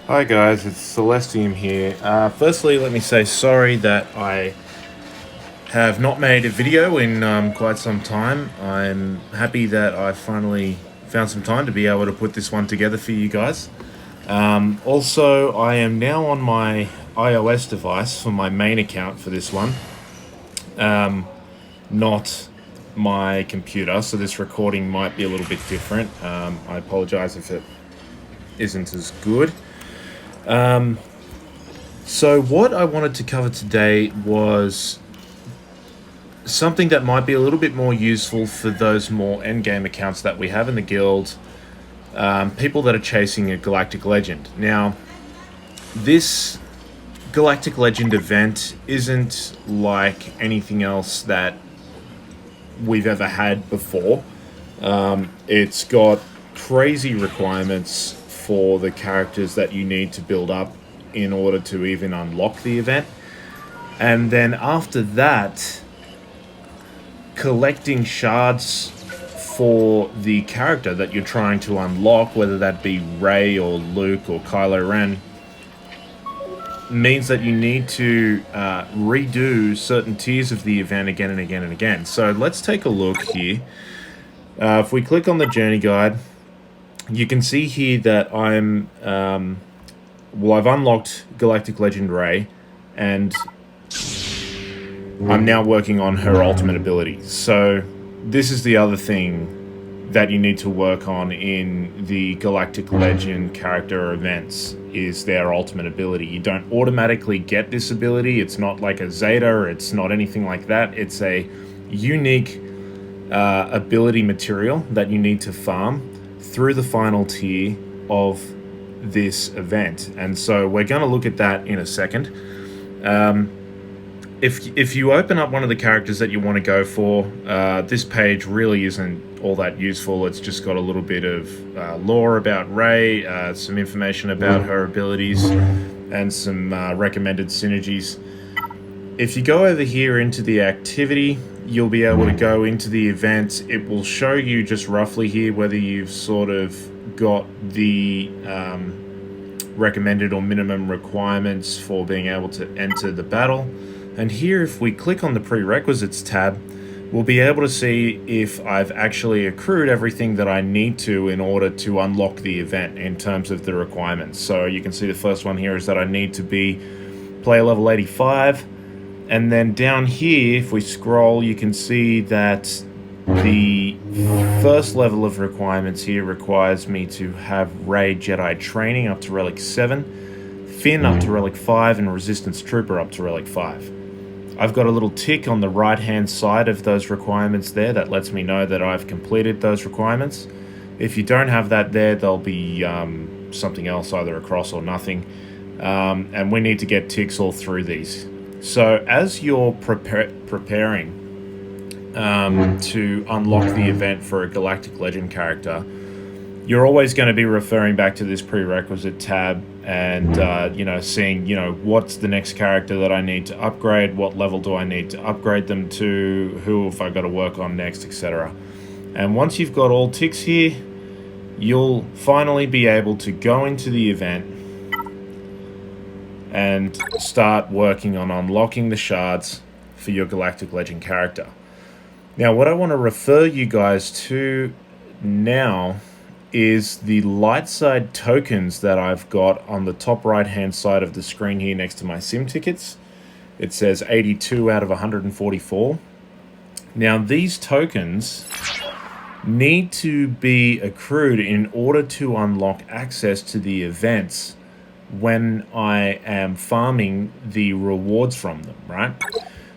Hi guys, it's Celestiam here. Firstly, let me say sorry that I have not made a video in quite some time. I'm happy that I finally found some time to be able to put this one together for you guys. Also, I am now on my iOS device for my main account for this one, not my computer, so this recording might be a little bit different. I apologize if it isn't as good. So what I wanted to cover today was something that might be a little bit more useful for those more endgame accounts that we have in the guild, people that are chasing a Galactic Legend. Now, this Galactic Legend event isn't like anything else that we've ever had before. It's got crazy requirements for the characters that you need to build up in order to even unlock the event. And then after that, collecting shards for the character that you're trying to unlock, whether that be Rey or Luke or Kylo Ren, means that you need to redo certain tiers of the event again and again and again. So let's take a look here. If we click on the journey guide, you can see here that I've unlocked Galactic Legend Rey, and I'm now working on her ultimate ability. So this is the other thing that you need to work on in the Galactic Legend character events, is their ultimate ability. You don't automatically get this ability. It's not like a Zeta, it's not anything like that. It's a unique ability material that you need to farm through the final tier of this event. And so we're going to look at that in a second. If you open up one of the characters that you want to go for, this page really isn't all that useful. It's just got a little bit of lore about Rey, some information about her abilities, and some recommended synergies. If you go over here into the activity, you'll be able to go into the event. It will show you just roughly here whether you've sort of got the recommended or minimum requirements for being able to enter the battle. And here, if we click on the Prerequisites tab, we'll be able to see if I've actually accrued everything that I need to in order to unlock the event in terms of the requirements. So you can see the first one here is that I need to be player level 85. And then down here, if we scroll, you can see that the first level of requirements here requires me to have Rey Jedi Training up to Relic 7, Finn up to Relic 5, and Resistance Trooper up to Relic 5. I've got a little tick on the right-hand side of those requirements there that lets me know that I've completed those requirements. If you don't have that there, there'll be something else, either a cross or nothing. And we need to get ticks all through these. So as you're preparing to unlock the event for a Galactic Legend character, you're always going to be referring back to this prerequisite tab and, seeing, what's the next character that I need to upgrade, what level do I need to upgrade them to, who have I got to work on next, etc. And once you've got all ticks here, you'll finally be able to go into the event and start working on unlocking the shards for your Galactic Legend character. Now, what I want to refer you guys to now is the light side tokens that I've got on the top right hand side of the screen here next to my sim tickets. It says 82 out of 144. Now, these tokens need to be accrued in order to unlock access to the events when I am farming the rewards from them, right?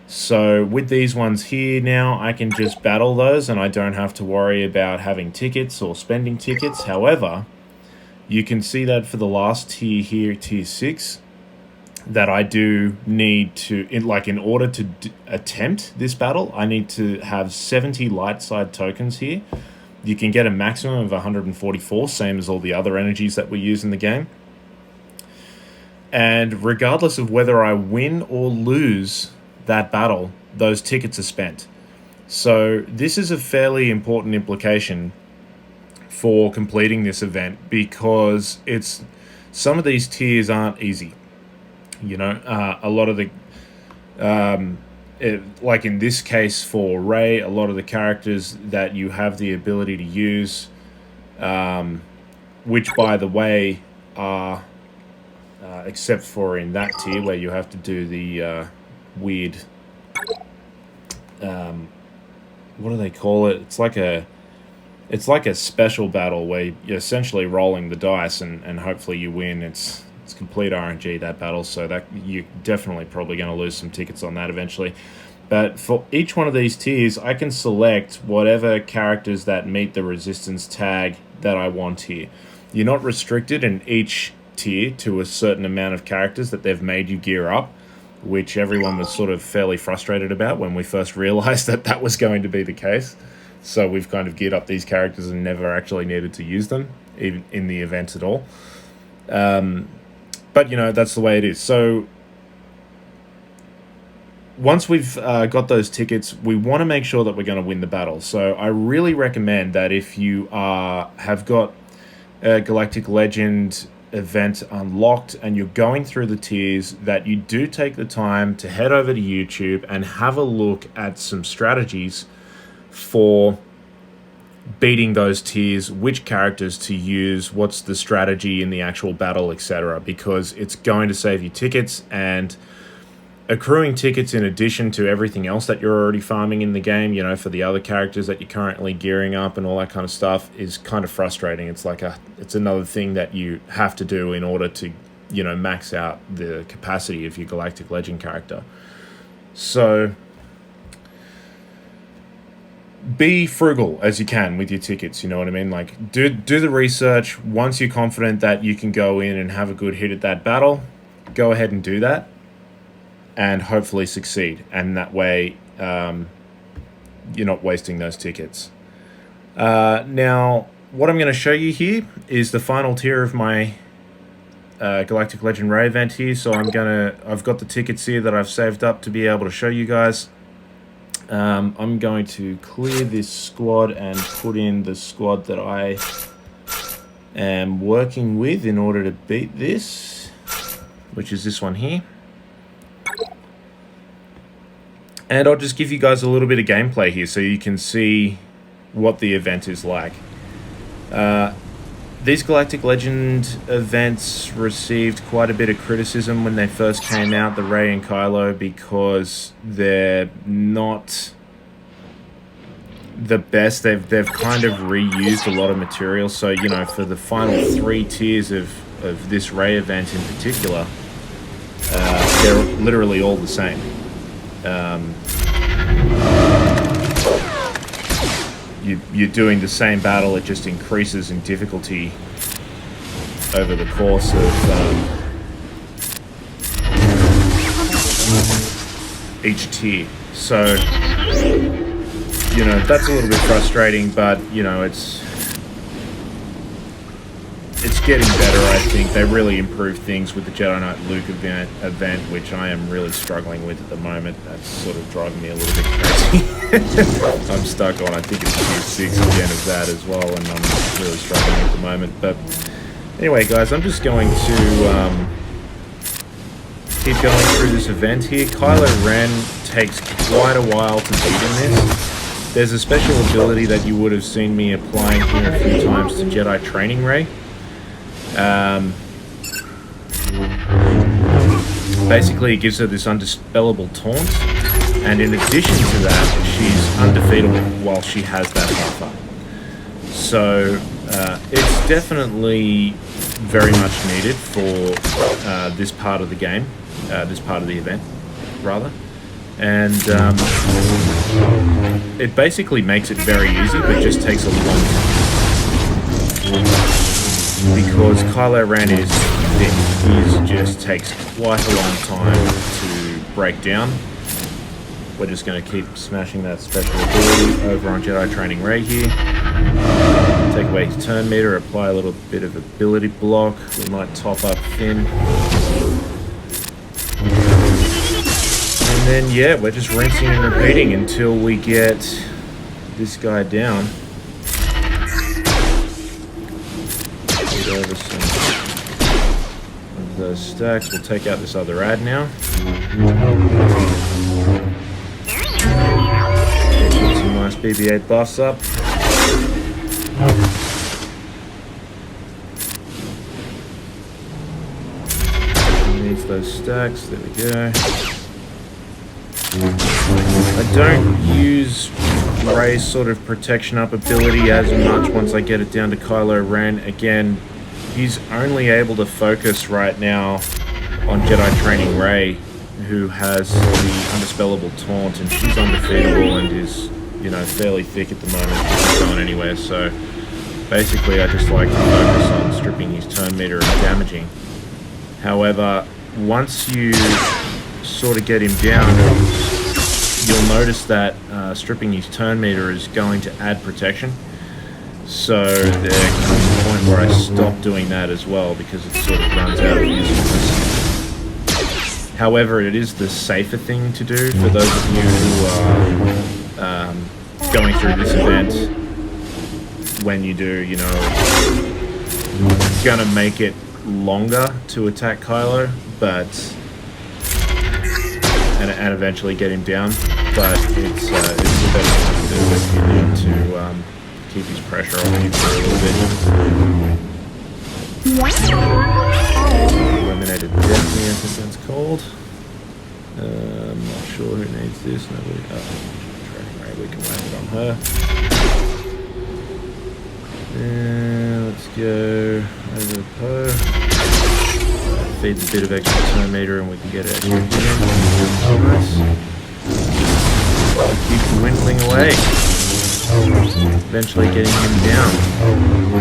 So with these ones here now, I can just battle those and I don't have to worry about having tickets or spending tickets. However, you can see that for the last tier here, tier 6, that I do need to, in order to attempt this battle, I need to have 70 light side tokens here. You can get a maximum of 144, same as all the other energies that we use in the game. And regardless of whether I win or lose that battle, those tickets are spent. So this is a fairly important implication for completing this event, because it's some of these tiers aren't easy. You know, a lot of the, like in this case for Rey, a lot of the characters that you have the ability to use, which by the way are, except for in that tier where you have to do the weird, what do they call it? It's like a special battle where you're essentially rolling the dice and hopefully you win. It's complete RNG, that battle, so that you're definitely probably going to lose some tickets on that eventually. But for each one of these tiers, I can select whatever characters that meet the resistance tag that I want here. You're not restricted in each tier to a certain amount of characters that they've made you gear up, which everyone was sort of fairly frustrated about when we first realized that that was going to be the case. So we've kind of geared up these characters and never actually needed to use them, even in the events at all. But, you know, that's the way it is. So once we've got those tickets, we want to make sure that we're going to win the battle. So I really recommend that if you have got a Galactic Legend event unlocked and you're going through the tiers, that you do take the time to head over to YouTube and have a look at some strategies for beating those tiers, which characters to use, what's the strategy in the actual battle, etc. Because it's going to save you tickets, and accruing tickets in addition to everything else that you're already farming in the game, you know, for the other characters that you're currently gearing up and all that kind of stuff, is kind of frustrating. It's like it's another thing that you have to do in order to, you know, max out the capacity of your Galactic Legend character. So be frugal as you can with your tickets, you know what I mean? Like, do the research. Once you're confident that you can go in and have a good hit at that battle, go ahead and do that, and hopefully succeed. And that way, you're not wasting those tickets. Now, what I'm going to show you here is the final tier of my Galactic Legend Rey event here. So I've got the tickets here that I've saved up to be able to show you guys. I'm going to clear this squad and put in the squad that I am working with in order to beat this, which is this one here. And I'll just give you guys a little bit of gameplay here so you can see what the event is like. These Galactic Legend events received quite a bit of criticism when they first came out, the Rey and Kylo, because they're not the best. They've kind of reused a lot of material. So, you know, for the final 3 tiers of this Rey event in particular, they're literally all the same. You're doing the same battle, it just increases in difficulty over the course of each tier. So, you know, that's a little bit frustrating, but, you know, it's getting better, I think. They really improved things with the Jedi Knight Luke event, which I am really struggling with at the moment. That's sort of driving me a little bit crazy. I'm stuck on, I think it's tier 6 again of that as well, and I'm really struggling at the moment. But anyway, guys, I'm just going to keep going through this event here. Kylo Ren takes quite a while to beat in this. There's a special ability that you would have seen me applying here a few times to Jedi Training Rey. Basically, it gives her this undispellable taunt, and in addition to that, she's undefeatable while she has that half up. So it's definitely very much needed for this part of the game, this part of the event, rather. And it basically makes it very easy, but just takes a long time. Because Kylo Ren is thick, he just takes quite a long time to break down. We're just going to keep smashing that special ability over on Jedi Training Rey here. Take away his turn meter, apply a little bit of ability block. We might top up Finn. And then, yeah, we're just rinsing and repeating until we get this guy down. Over some those stacks. We'll take out this other ad now. Put some nice BB-8 buffs up. Needs those stacks. There we go. I don't use Rey's sort of protection up ability as much once I get it down to Kylo Ren. Again, he's only able to focus right now on Jedi Training Rey, who has the Undispellable Taunt, and she's undefeatable and is, you know, fairly thick at the moment. She's not going anywhere, so basically I just like to focus on stripping his turn meter and damaging. However, once you sort of get him down, you'll notice that stripping his turn meter is going to add protection. So there comes a point where I stop doing that as well, because it sort of runs out of usefulness. However, it is the safer thing to do for those of you who are going through this event. When you do, you know, it's going to make it longer to attack Kylo, but and eventually get him down. But it's the best thing to do if you need to keep his pressure on him for a little bit. Eliminated Destiny, I think that's called. I'm not sure who needs this. Nobody. Training Rey, we can whack it on her. Let's go over to Poe. Feeds a bit of extra turn meter and we can get it extra again. Nice. Keep dwindling away. Eventually getting him down.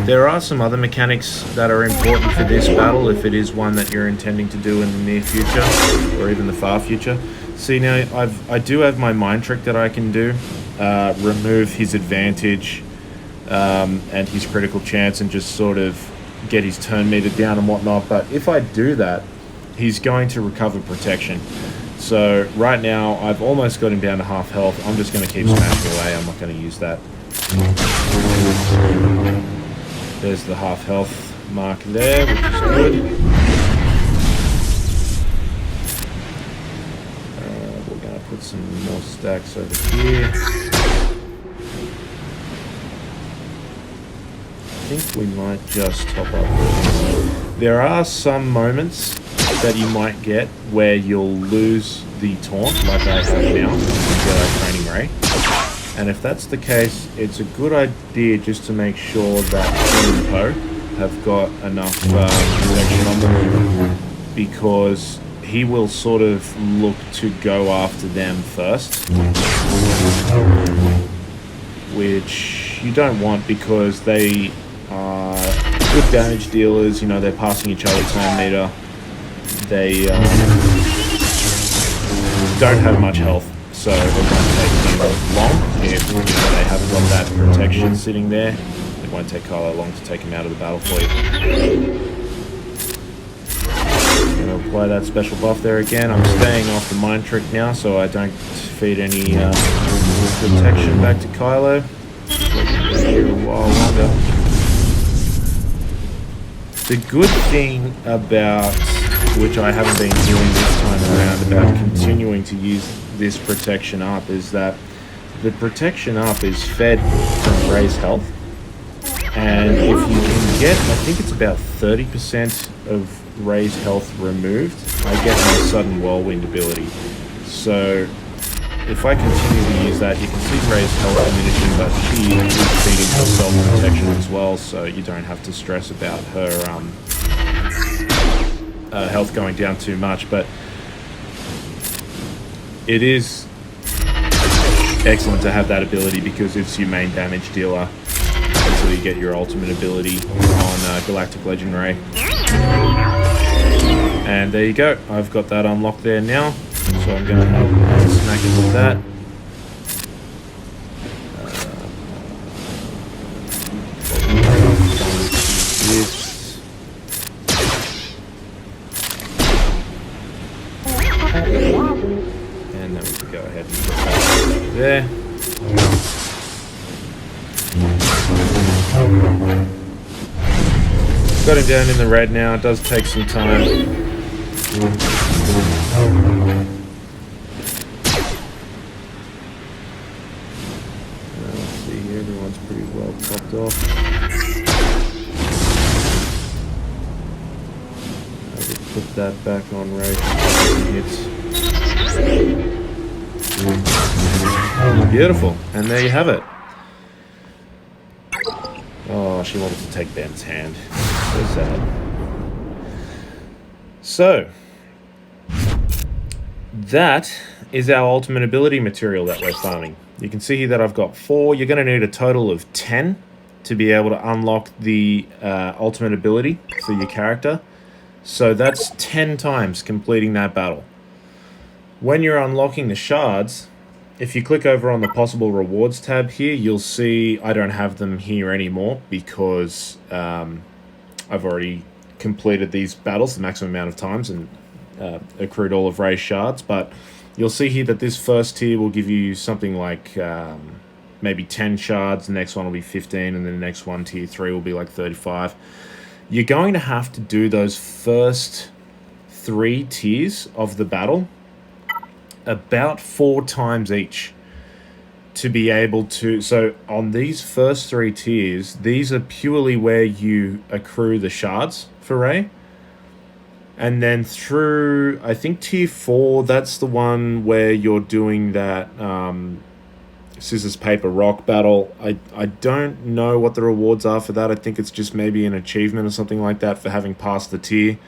There are some other mechanics that are important for this battle if it is one that you're intending to do in the near future or even the far future. See, now I do have my mind trick that I can do. Remove his advantage and his critical chance and just sort of get his turn meter down and whatnot. But if I do that, he's going to recover protection. So right now I've almost got him down to half health. I'm just going to keep smashing away. I'm not going to use that. There's the half health mark there, which is good. We're going to put some more stacks over here. I think we might just top up. There are some moments that you might get where you'll lose the taunt, like I have now in Jedi Training Rey. And if that's the case, it's a good idea just to make sure that Finn and Poe have got enough protection on them, because he will sort of look to go after them first, which you don't want because they are good damage dealers. You know, they're passing each other turn meter. They don't have much health, so it won't take them long if they haven't got that protection sitting there. It won't take Kylo long to take him out of the battle for you. I'm going to apply that special buff there again. I'm staying off the mind trick now so I don't feed any protection back to Kylo. Here a while longer. The good thing about, which I haven't been doing this time around, about continuing to use this protection up, is that the protection up is fed from Rey's health, and if you can get, I think it's about 30% of Rey's health removed, I get my sudden whirlwind ability. So if I continue to use that, you can see Rey's health diminishing, but she is feeding herself protection as well, so you don't have to stress about her health going down too much. But it is excellent to have that ability because it's your main damage dealer until you get your ultimate ability on Galactic Legend Rey. And there you go, I've got that unlocked there now, so I'm going to have smack it with that. And then we can go ahead and put that there. Got him down in the red now. It does take some time. Let's see here. Everyone's pretty well popped off. I will put that back on Rey. Beautiful. And there you have it. Oh, she wanted to take Ben's hand. So sad. So, that is our ultimate ability material that we're farming. You can see here that I've got 4. You're going to need a total of 10 to be able to unlock the ultimate ability for your character. So that's 10 times completing that battle. When you're unlocking the shards, if you click over on the possible rewards tab here, you'll see I don't have them here anymore because I've already completed these battles the maximum amount of times and accrued all of Rey's shards. But you'll see here that this first tier will give you something like maybe 10 shards, the next one will be 15, and then the next one, tier 3, will be like 35. You're going to have to do those first 3 tiers of the battle about 4 times each to be able to... So on these first 3 tiers, these are purely where you accrue the shards for Rey. And then through, I think, tier 4, that's the one where you're doing that scissors, paper, rock battle. I don't know what the rewards are for that. I think it's just maybe an achievement or something like that for having passed the tier.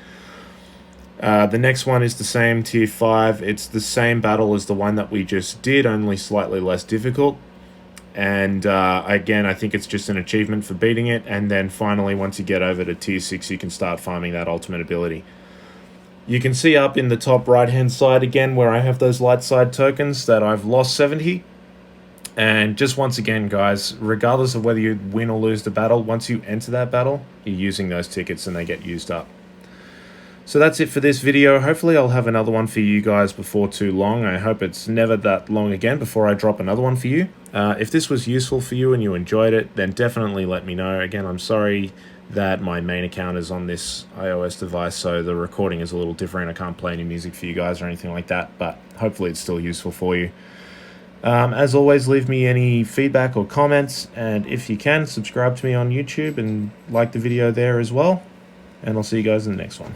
The next one is the same, tier 5. It's the same battle as the one that we just did, only slightly less difficult. And again, I think it's just an achievement for beating it. And then finally, once you get over to tier 6, you can start farming that ultimate ability. You can see up in the top right hand side again where I have those light side tokens that I've lost 70. And just once again, guys, regardless of whether you win or lose the battle, once you enter that battle, you're using those tickets and they get used up. So that's it for this video. Hopefully I'll have another one for you guys before too long. I hope it's never that long again before I drop another one for you. If this was useful for you and you enjoyed it, then definitely let me know. Again, I'm sorry that my main account is on this iOS device, so the recording is a little different. I can't play any music for you guys or anything like that, but hopefully it's still useful for you. As always, leave me any feedback or comments, and if you can, subscribe to me on YouTube and like the video there as well. And I'll see you guys in the next one.